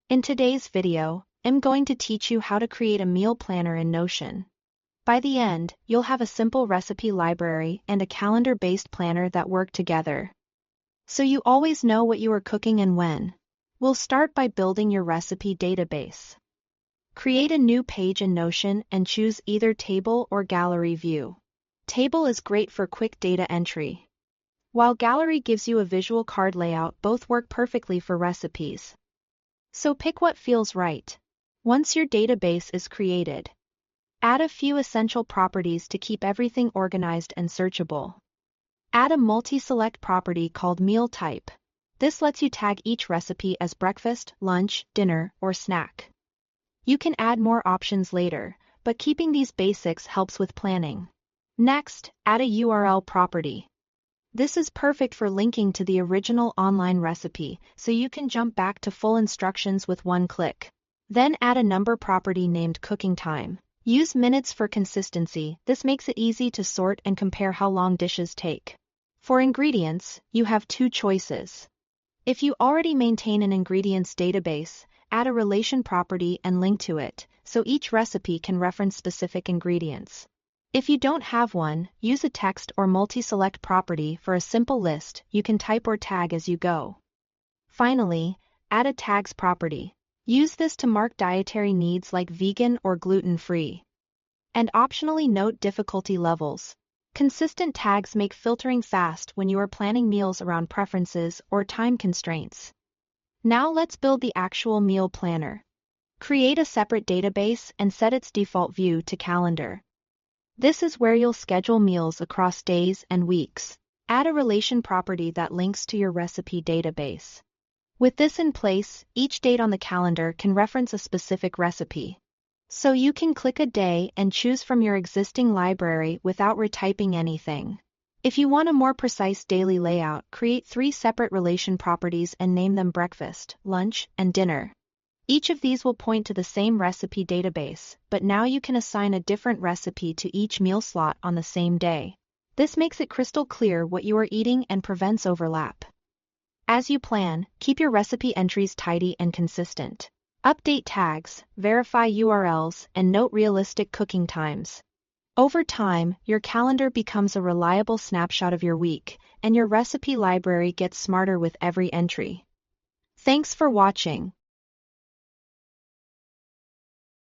In today's video, I'm going to teach you how to create a meal planner in Notion. By the end, you'll have a simple recipe library and a calendar-based planner that work together, so you always know what you are cooking and when. We'll start by building your recipe database. Create a new page in Notion and choose either table or gallery view. Table is great for quick data entry, while gallery gives you a visual card layout. Both work perfectly for recipes, so pick what feels right. Once your database is created, add a few essential properties to keep everything organized and searchable. Add a multi-select property called meal type. This lets you tag each recipe as breakfast, lunch, dinner, or snack. You can add more options later, but keeping these basics helps with planning. Next, add a URL property. This is perfect for linking to the original online recipe, so you can jump back to full instructions with one click. Then add a number property named cooking time. Use minutes for consistency. This makes it easy to sort and compare how long dishes take. For ingredients, you have two choices. If you already maintain an ingredients database, add a relation property and link to it, so each recipe can reference specific ingredients. If you don't have one, use a text or multi-select property for a simple list. You can type or tag as you go. Finally, add a tags property. Use this to mark dietary needs like vegan or gluten-free. And optionally note difficulty levels. Consistent tags make filtering fast when you are planning meals around preferences or time constraints. Now let's build the actual meal planner. Create a separate database and set its default view to calendar. This is where you'll schedule meals across days and weeks. Add a relation property that links to your recipe database. With this in place, each date on the calendar can reference a specific recipe, so you can click a day and choose from your existing library without retyping anything. If you want a more precise daily layout, create 3 separate relation properties and name them breakfast, lunch, and dinner. Each of these will point to the same recipe database, but now you can assign a different recipe to each meal slot on the same day. This makes it crystal clear what you are eating and prevents overlap. As you plan, keep your recipe entries tidy and consistent. Update tags, verify URLs, and note realistic cooking times. Over time, your calendar becomes a reliable snapshot of your week, and your recipe library gets smarter with every entry. Thanks for watching.